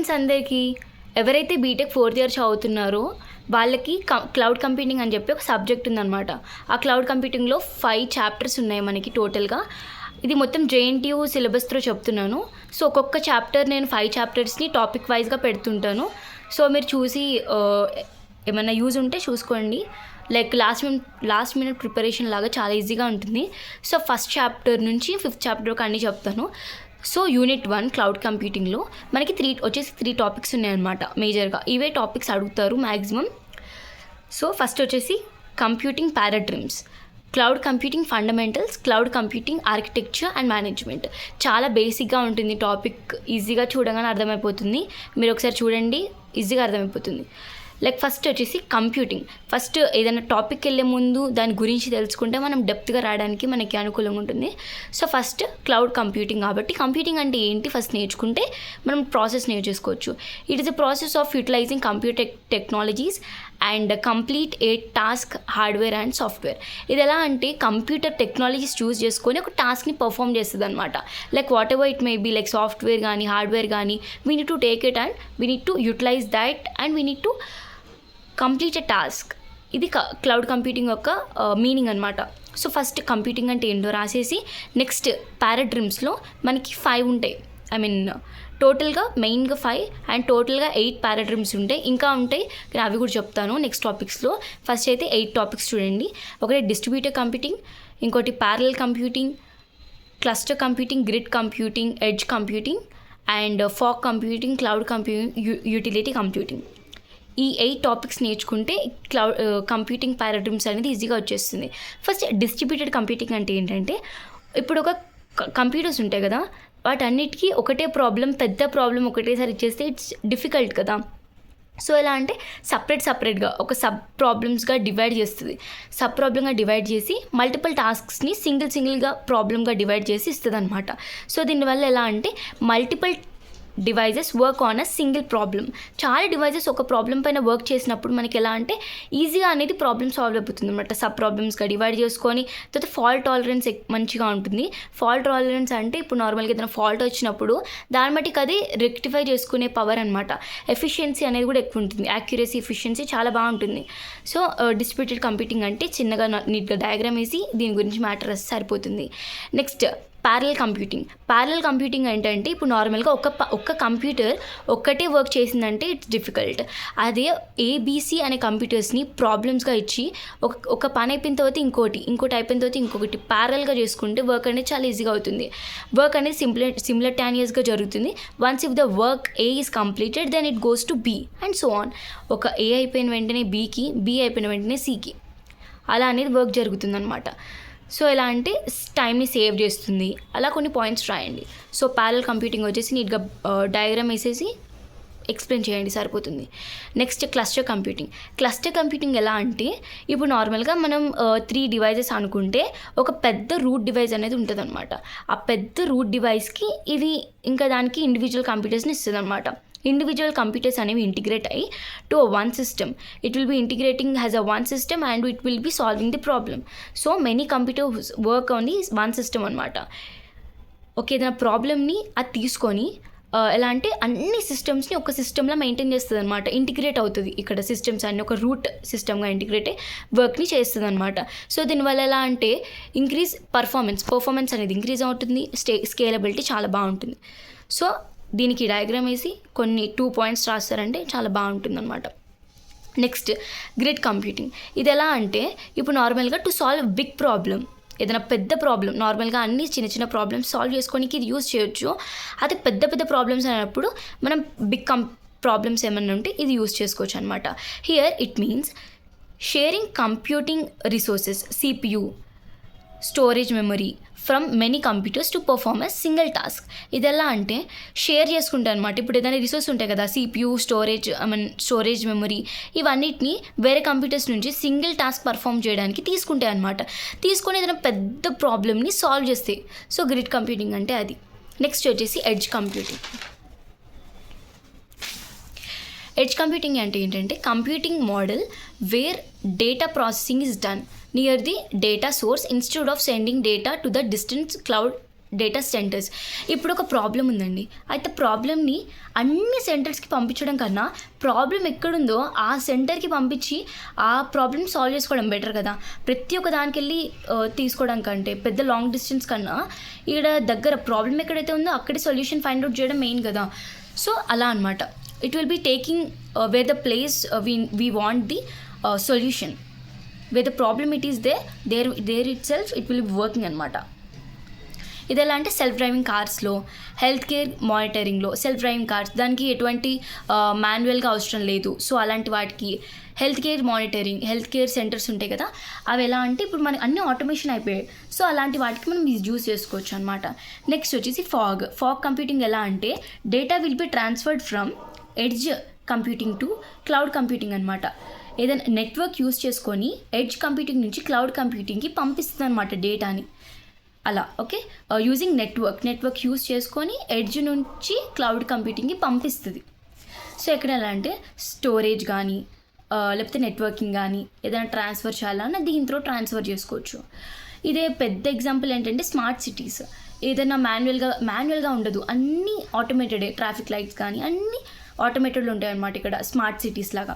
Students అందరికీ ఎవరైతే BTech 4th year చదువుతున్నారో వాళ్ళకి క్లౌడ్ కంప్యూటింగ్ అని చెప్పి ఒక సబ్జెక్ట్ ఉందన్నమాట. ఆ క్లౌడ్ కంప్యూటింగ్లో 5 చాప్టర్స్ ఉన్నాయి మనకి టోటల్గా. ఇది మొత్తం JNTU సిలబస్తో చెప్తున్నాను. సో ఒక్కొక్క చాప్టర్ నేను 5 చాప్టర్స్ని టాపిక్ వైజ్గా పెడుతుంటాను. సో మీరు చూసి ఏమైనా యూజ్ ఉంటే చూసుకోండి. లైక్ లాస్ట్ మినిట్ ప్రిపరేషన్ లాగా చాలా ఈజీగా ఉంటుంది. సో ఫస్ట్ చాప్టర్ నుంచి 5th చాప్టర్ వరకు అన్నీ చెప్తాను. సో యూనిట్ 1 క్లౌడ్ కంప్యూటింగ్లో మనకి 3 టాపిక్స్ ఉన్నాయన్నమాట. మేజర్గా ఇవే టాపిక్స్ అడుగుతారు మ్యాక్సిమం. సో ఫస్ట్ వచ్చేసి computing paradigms, cloud computing fundamentals, cloud computing architecture and management. చాలా బేసిక్గా ఉంటుంది టాపిక్, ఈజీగా చూడగానే అర్థమైపోతుంది. మీరు ఒకసారి చూడండి, ఈజీగా అర్థమైపోతుంది. లైక్ ఫస్ట్ వచ్చేసి కంప్యూటింగ్. ఫస్ట్ ఏదైనా టాపిక్ వెళ్ళే ముందు దాని గురించి తెలుసుకుంటే మనం డెప్త్గా రాయడానికి మనకి అనుకూలంగా ఉంటుంది. సో ఫస్ట్ క్లౌడ్ కంప్యూటింగ్ కాబట్టి కంప్యూటింగ్ అంటే ఏంటి ఫస్ట్ నేర్చుకుంటే మనం ప్రాసెస్ నేర్చేసుకోవచ్చు. It is a process of utilising computer technologies and complete a task hardware and software. ఇది ఎలా అంటే కంప్యూటర్ టెక్నాలజీస్ చూస్ చేసుకొని ఒక టాస్క్ని పర్ఫామ్ చేస్తుంది అనమాట. Like whatever it may be, like software కానీ హార్డ్వేర్ కానీ, we need to take it and we need to utilize that and we need to complete a task. ఇది క్లౌడ్ కంప్యూటింగ్ యొక్క meaning అనమాట. So first computing అంటే ఏంటో రాసేసి next పారాడిగ్మ్స్లో మనకి 5 ఉంటాయి. టోటల్గా మెయిన్గా 5 అండ్ టోటల్గా 8 పారాడిగ్మ్స్ ఉంటాయి. ఇంకా ఉంటాయి కానీ అవి కూడా చెప్తాను నెక్స్ట్ టాపిక్స్లో. ఫస్ట్ అయితే 8 టాపిక్స్ చూడండి. ఒకటి డిస్ట్రిబ్యూటెడ్ కంప్యూటింగ్, ఇంకోటి parallel computing, cluster computing, grid computing, edge computing and fog computing, cloud computing, utility computing. ఈ 8 టాపిక్స్ నేర్చుకుంటే క్లౌడ్ కంప్యూటింగ్ పారాడిగ్మ్స్ అనేది ఈజీగా వచ్చేస్తుంది. ఫస్ట్ డిస్ట్రిబ్యూటెడ్ కంప్యూటింగ్ అంటే ఏంటంటే, ఇప్పుడు ఒక కంప్యూటర్స్ ఉంటాయి కదా, వాటన్నిటికీ ఒకటే ప్రాబ్లం, పెద్ద ప్రాబ్లం ఒకటేసారి ఇచ్చేస్తే ఇట్స్ డిఫికల్ట్ కదా. సో ఎలా అంటే సపరేట్గా ఒక సబ్ ప్రాబ్లమ్స్గా డివైడ్ చేస్తుంది. సబ్ ప్రాబ్లమ్గా డివైడ్ చేసి మల్టిపుల్ టాస్క్స్ని సింగిల్గా ప్రాబ్లమ్గా డివైడ్ చేసి ఇస్తుంది అనమాట. సో దీనివల్ల ఎలా అంటే multiple devices work on a single problem. చాలా డివైజెస్ ఒక ప్రాబ్లం పైన వర్క్ చేసినప్పుడు మనకి ఎలా అంటే ఈజీగా అనేది ప్రాబ్లమ్ సాల్వ్ అయిపోతుంది అనమాట. సబ్ ప్రాబ్లమ్స్గా డివైడ్ చేసుకొని తర్వాత ఫాల్ట్ టాలరెన్స్ మంచిగా ఉంటుంది. ఫాల్ట్ టాలరెన్స్ అంటే ఇప్పుడు నార్మల్గా ఏదైనా ఫాల్ట్ వచ్చినప్పుడు దాని బట్టి అది రెక్టిఫై చేసుకునే పవర్ అనమాట. ఎఫిషియన్సీ అనేది కూడా ఎక్కువ ఉంటుంది. యాక్యురసీ, ఎఫిషియన్సీ చాలా బాగుంటుంది. సో డిస్ట్రిబ్యూటెడ్ కంప్యూటింగ్ అంటే చిన్నగా నీట్గా డయాగ్రామ్ వేసి దీని గురించి మ్యాటర్ వస్తే సరిపోతుంది. నెక్స్ట్ ప్యారలల్ కంప్యూటింగ్ ఏంటంటే ఇప్పుడు నార్మల్గా ఒక్క కంప్యూటర్ ఒక్కటే వర్క్ చేసిందంటే ఇట్స్ డిఫికల్ట్. అదే ABC అనే కంప్యూటర్స్ని ప్రాబ్లమ్స్గా ఇచ్చి ఒక పని అయిపోయిన తర్వాత ఇంకోటి అయిపోయిన తర్వాత ఇంకొకటి ప్యారల్గా చేసుకుంటే వర్క్ అనేది చాలా ఈజీగా అవుతుంది. వర్క్ అనేది సిమిల్టేనియస్గా జరుగుతుంది. Once if the work A is completed then it goes to B and so on. ఒక A అయిపోయిన వెంటనే Bకి, B అయిపోయిన వెంటనే Cకి, అలా అనేది వర్క్ జరుగుతుందన్నమాట. సో ఎలా అంటే టైంని సేవ్ చేస్తుంది. అలా కొన్ని పాయింట్స్ రాయండి. సో ప్యారలల్ కంప్యూటింగ్ వచ్చేసి నీట్గా డయాగ్రామ్ వేసేసి ఎక్స్ప్లెయిన్ చేయండి, సరిపోతుంది. నెక్స్ట్ క్లస్టర్ కంప్యూటింగ్ ఎలా అంటే ఇప్పుడు నార్మల్గా మనం 3 డివైజెస్ అనుకుంటే ఒక పెద్ద రూట్ డివైస్ అనేది ఉంటుంది అనమాట. ఆ పెద్ద రూట్ డివైస్కి ఇది ఇంకా దానికి ఇండివిజువల్ కంప్యూటర్స్ని ఇస్తుంది అనమాట. ఇండివిజువల్ కంప్యూటర్స్ అనేవి ఇంటిగ్రేట్ అయ్యి to one system. It will B integrating has a one system and it will B solving the problem. So many computers work on the one system అనమాట. Okay, ఏదైనా ప్రాబ్లమ్ని అది తీసుకొని ఎలా అంటే అన్ని సిస్టమ్స్ని ఒక సిస్టమ్లో మెయింటైన్ చేస్తుంది అనమాట. ఇంటిగ్రేట్ అవుతుంది. ఇక్కడ సిస్టమ్స్ అన్ని ఒక రూట్ సిస్టమ్గా ఇంటిగ్రేట్ అయ్యి వర్క్ని చేస్తుంది అనమాట. సో దీనివల్ల ఎలా అంటే ఇంక్రీజ్ పర్ఫార్మెన్స్ అనేది ఇంక్రీజ్ అవుతుంది. స్కేలబిలిటీ చాలా బాగుంటుంది. సో దీనికి డయాగ్రామ్ వేసి కొన్ని 2 పాయింట్స్ రాస్తారంటే చాలా బాగుంటుందన్నమాట. Next grid computing. ఇది ఎలా అంటే ఇప్పుడు నార్మల్గా టు సాల్వ్ బిగ్ ప్రాబ్లమ్, ఏదైనా పెద్ద ప్రాబ్లం, నార్మల్గా అన్ని చిన్న ప్రాబ్లమ్స్ సాల్వ్ చేసుకోనికి ఇది యూజ్ చేయొచ్చు. అదే పెద్ద ప్రాబ్లమ్స్ అయినప్పుడు మనం బిగ్ ప్రాబ్లమ్స్ ఏమైనా ఉంటే ఇది యూజ్ చేసుకోవచ్చు అనమాట. Here it means sharing computing resources, CPU, storage memory from many computers to perform a single task. ఇది ఎలా అంటే షేర్ చేసుకుంటాయి అనమాట. ఇప్పుడు ఏదైనా రిసోర్స్ ఉంటాయి కదా, CPU, స్టోరేజ్ మెమరీ, ఇవన్నిటిని వేరే కంప్యూటర్స్ నుంచి సింగిల్ టాస్క్ పర్ఫామ్ చేయడానికి తీసుకుంటాయి అనమాట. తీసుకొని ఏదైనా పెద్ద ప్రాబ్లమ్ని సాల్వ్ చేస్తాయి. సో గ్రిడ్ కంప్యూటింగ్ అంటే అది. నెక్స్ట్ వచ్చేసి ఎడ్జ్ కంప్యూటింగ్ అంటే ఏంటంటే computing model where data processing is done near the data source instead of sending data to the distance cloud data centers. ఇప్పుడు ఒక ప్రాబ్లం ఉందండి, అయితే ప్రాబ్లమ్ని అన్ని సెంటర్స్కి పంపించడం కన్నా ప్రాబ్లం ఎక్కడుందో ఆ సెంటర్కి పంపించి ఆ ప్రాబ్లమ్ సాల్వ్ చేసుకోవడం బెటర్ కదా. ప్రతి ఒక్క దానికి వెళ్ళి తీసుకోవడం కంటే, పెద్ద లాంగ్ డిస్టెన్స్ కన్నా ఇక్కడ దగ్గర ప్రాబ్లం ఎక్కడైతే ఉందో అక్కడే సొల్యూషన్ ఫైండ్ అవుట్ చేయడం మెయిన్ కదా. సో అలా అనమాట, it will be taking where the place we want the solution, where the problem it is there itself it will be working అనమాట. ఇది ఎలా అంటే సెల్ఫ్ డ్రైవింగ్ కార్స్లో, హెల్త్ కేర్ మానిటరింగ్లో, సెల్ఫ్ డ్రైవింగ్ కార్స్ దానికి ఎటువంటి మాన్యువల్గా అవసరం లేదు. సో అలాంటి వాటికి health care monitoring, health care centers ఉంటాయి కదా, అవి ఎలా అంటే ఇప్పుడు మనకి అన్ని ఆటోమేషన్ అయిపోయాయి. సో అలాంటి వాటికి మనం యూజ్ చేసుకోవచ్చు అనమాట. నెక్స్ట్ వచ్చేసి ఫాగ్ కంప్యూటింగ్. ఎలా అంటే data will be transferred from edge computing to cloud computing అనమాట. ఏదైనా నెట్వర్క్ యూజ్ చేసుకొని ఎడ్జ్ కంప్యూటింగ్ నుంచి క్లౌడ్ కంప్యూటింగ్కి పంపిస్తుంది అనమాట డేటాని. అలా ఓకే, యూజింగ్ నెట్వర్క్ యూజ్ చేసుకొని ఎడ్జ్ నుంచి క్లౌడ్ కంప్యూటింగ్కి పంపిస్తుంది. సో ఎక్కడ ఎలా అంటే స్టోరేజ్ కానీ లేకపోతే నెట్వర్కింగ్ కానీ ఏదైనా ట్రాన్స్ఫర్ చేయాలన్నా దీంట్లో ట్రాన్స్ఫర్ చేసుకోవచ్చు. ఇదే పెద్ద ఎగ్జాంపుల్ ఏంటంటే స్మార్ట్ సిటీస్. ఏదైనా మాన్యువల్గా ఉండదు, అన్నీ ఆటోమేటెడే. ట్రాఫిక్ లైట్స్ కానీ అన్నీ ఆటోమేటెడ్లో ఉంటాయి అన్నమాట ఇక్కడ స్మార్ట్ సిటీస్ లాగా.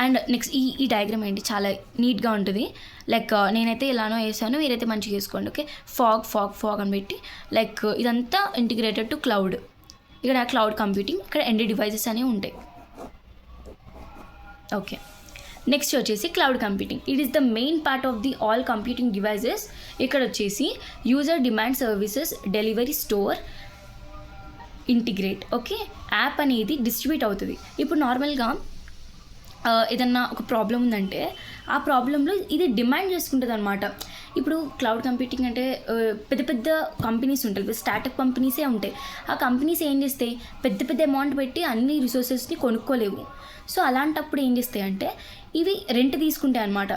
అండ్ నెక్స్ట్ ఈ డయాగ్రామ్ ఏంటి చాలా నీట్గా ఉంటుంది. లైక్ నేనైతే ఎలానో వేసాను, మీరైతే మంచిగా వేసుకోండి. ఓకే, ఫాగ్ అని పెట్టి లైక్ ఇదంతా ఇంటిగ్రేటెడ్ టు క్లౌడ్. ఇక్కడ క్లౌడ్ కంప్యూటింగ్, ఇక్కడ ఎండ్ డివైజెస్ అనేవి ఉంటాయి. ఓకే, నెక్స్ట్ వచ్చేసి cloud computing. It is the main part of the all computing devices. ఇక్కడ వచ్చేసి user demand services, delivery, store, integrate. Okay, app అనేది డిస్ట్రిబ్యూట్ అవుతుంది. ఇప్పుడు నార్మల్గా ఏదన్నా ఒక ప్రాబ్లం ఉందంటే ఆ ప్రాబ్లంలో ఇది డిమాండ్ చేసుకుంటుంది అనమాట. ఇప్పుడు క్లౌడ్ కంప్యూటింగ్ అంటే పెద్ద పెద్ద కంపెనీస్ ఉంటాయి, స్టార్టప్ కంపెనీసే ఉంటాయి. ఆ కంపెనీస్ ఏం చేస్తాయి, పెద్ద అమౌంట్ పెట్టి అన్ని రిసోర్సెస్ని కొనుక్కోలేవు. సో అలాంటప్పుడు ఏం చేస్తాయి అంటే ఇవి రెంట్ తీసుకుంటాయి అనమాట.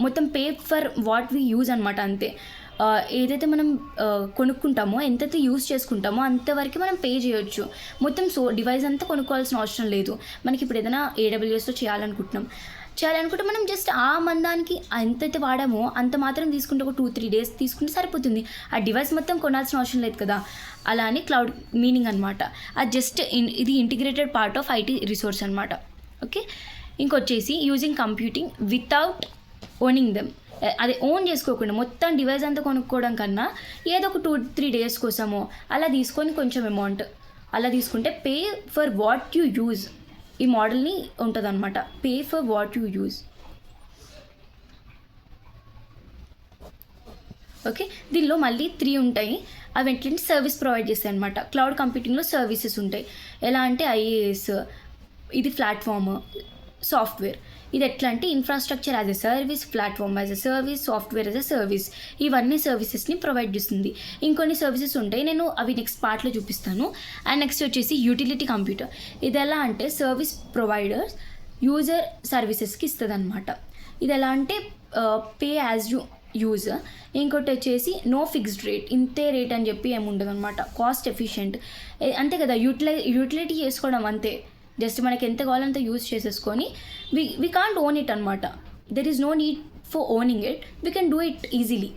మొత్తం pay for what we use అనమాట. అంతే, ఏదైతే మనం కొనుక్కుంటామో, ఎంతైతే యూజ్ చేసుకుంటామో అంతవరకు మనం పే చేయొచ్చు. మొత్తం డివైస్ అంతా కొనుక్కోవాల్సిన అవసరం లేదు. మనకి ఇప్పుడు ఏదైనా AWSలో చేయాలనుకుంటే మనం జస్ట్ ఆ మందానికి ఎంతైతే వాడామో అంత మాత్రం తీసుకుంటే ఒక 2-3 days తీసుకుంటే సరిపోతుంది. ఆ డివైస్ మొత్తం కొనాల్సిన అవసరం లేదు కదా. అలా అని క్లౌడ్ మీనింగ్ అనమాట. అది జస్ట్ ఇది integrated part of IT resource అనమాట. ఓకే, ఇంకొచ్చేసి using computing without owning them. అది ఓన్ చేసుకోకుండా మొత్తం డివైస్ అంతా కొనుక్కోవడం కన్నా ఏదో ఒక 2-3 days కోసమో అలా తీసుకొని కొంచెం అమౌంట్ అలా తీసుకుంటే pay for what you use ఈ మోడల్ని ఉంటుంది అనమాట. Pay for what you use. Okay, దీనిలో మళ్ళీ 3 ఉంటాయి. అవి ఏంటంటే సర్వీస్ ప్రొవైడ్ చేస్తాయి అనమాట. క్లౌడ్ కంప్యూటింగ్లో సర్వీసెస్ ఉంటాయి. ఎలా అంటే IaaS, ఇది ప్లాట్ఫామ్, సాఫ్ట్వేర్. ఇది ఎట్లా అంటే infrastructure as a service, platform as a service, software as a service. ఇవన్నీ సర్వీసెస్ని ప్రొవైడ్ చేస్తుంది. ఇంకొన్ని సర్వీసెస్ ఉంటాయి, నేను అవి నెక్స్ట్ పార్ట్లో చూపిస్తాను. అండ్ నెక్స్ట్ వచ్చేసి యూటిలిటీ కంప్యూటర్. ఇది ఎలా అంటే సర్వీస్ ప్రొవైడర్స్ యూజర్ సర్వీసెస్కి ఇస్తుంది అనమాట. ఇది ఎలా అంటే పే యాజ్ యూ యూజ్. ఇంకోటి వచ్చేసి నో ఫిక్స్డ్ రేట్, ఇంతే రేట్ అని చెప్పి ఏముండదు అనమాట. కాస్ట్ ఎఫిషియెంట్, అంతే కదా. యూటిలిటీ చేసుకోవడం అంతే, జస్ట్ మనకి ఎంత కావాలంత యూజ్ చేసేసుకొని వీ కాంట్ ఓన్ ఇట్ అనమాట. There is no need for owning it, we can do it easily.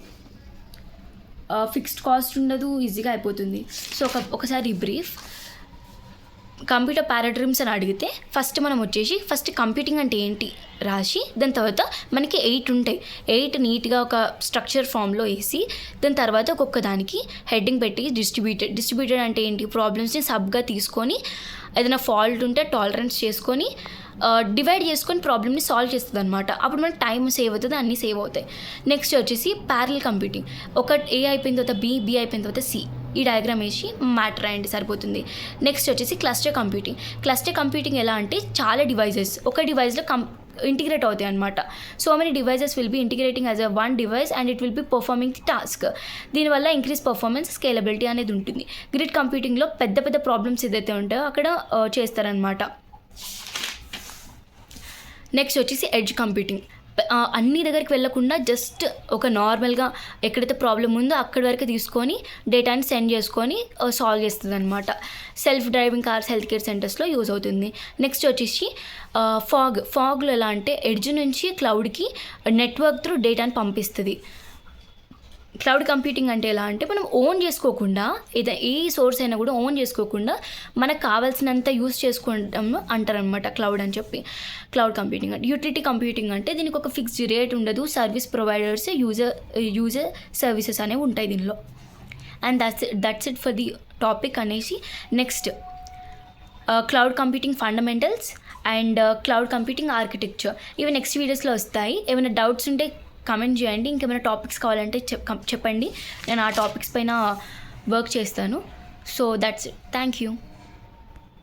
Fixed cost ఉండదు, ఈజీగా అయిపోతుంది. సో ఒకసారి బ్రీఫ్ కంప్యూటర్ పారాడిగ్మ్స్ అని అడిగితే మనం ఫస్ట్ కంప్యూటింగ్ అంటే ఏంటి రాసి, దాని తర్వాత మనకి 8 ఉంటాయి. 8 నీట్గా ఒక స్ట్రక్చర్ ఫామ్లో వేసి దాని తర్వాత ఒక్కొక్క దానికి హెడ్డింగ్ పెట్టి డిస్ట్రిబ్యూటెడ్ అంటే ఏంటి, ప్రాబ్లమ్స్ని సబ్గా తీసుకొని ఏదైనా ఫాల్ట్ ఉంటే టాలరెన్స్ చేసుకొని డివైడ్ చేసుకొని ప్రాబ్లమ్ని సాల్వ్ చేస్తుంది అనమాట. అప్పుడు మనకి టైం సేవ్ అవుతుంది, అన్నీ సేవ్ అవుతాయి. నెక్స్ట్ వచ్చేసి ప్యారలల్ కంప్యూటింగ్. ఒక A అయిపోయిన తర్వాత B అయిపోయిన తర్వాత C. ఈ డయాగ్రామ్ వేసి మ్యాటర్ రాయండి సరిపోతుంది. నెక్స్ట్ వచ్చేసి క్లస్టర్ కంప్యూటింగ్ ఎలా అంటే చాలా డివైజెస్ ఒక డివైస్లో ఇంటిగ్రేట్ అవుతాయి అనమాట. So many devices will be integrating as a one device and it will be performing the task. దీనివల్ల ఇంక్రీజ్ పర్ఫార్మెన్స్, స్కేలబిలిటీ అనేది ఉంటుంది. గ్రిడ్ కంప్యూటింగ్లో పెద్ద ప్రాబ్లమ్స్ ఏదైతే ఉంటాయో అక్కడ చేస్తారనమాట. నెక్స్ట్ వచ్చేసి ఎడ్జ్ కంప్యూటింగ్. అన్ని దగ్గరికి వెళ్ళకుండా జస్ట్ ఒక నార్మల్గా ఎక్కడైతే ప్రాబ్లం ఉందో అక్కడి వరకు తీసుకొని డేటాని సెండ్ చేసుకొని సాల్వ్ చేస్తుంది అనమాట. Self driving cars, health care సెంటర్స్లో యూజ్ అవుతుంది. నెక్స్ట్ వచ్చేసి ఫాగ్లో ఎలా అంటే ఎడ్జ్ నుంచి క్లౌడ్కి నెట్వర్క్ త్రూ డేటాని పంపిస్తుంది. క్లౌడ్ కంప్యూటింగ్ అంటే ఎలా అంటే మనం ఓన్ చేసుకోకుండా ఏ సోర్స్ అయినా కూడా ఓన్ చేసుకోకుండా మనకు కావాల్సినంత యూస్ చేసుకోవడం అంటారనమాట క్లౌడ్ అని చెప్పి. క్లౌడ్ కంప్యూటింగ్ అంటే యూటిలిటీ కంప్యూటింగ్ అంటే దీనికి ఒక ఫిక్స్డ్ రేట్ ఉండదు. సర్వీస్ ప్రొవైడర్స్ యూజర్ సర్వీసెస్ అనేవి ఉంటాయి దీనిలో. And that's it for the topic అనేసి. Next cloud computing fundamentals and cloud computing architecture ఇవి నెక్స్ట్ వీడియోస్లో వస్తాయి. ఏమైనా డౌట్స్ ఉంటే కమెంట్ చేయండి. ఇంకేమైనా టాపిక్స్ కావాలంటే చెప్పండి, నేను ఆ టాపిక్స్ పైన వర్క్ చేస్తాను. So that's it. Thank you.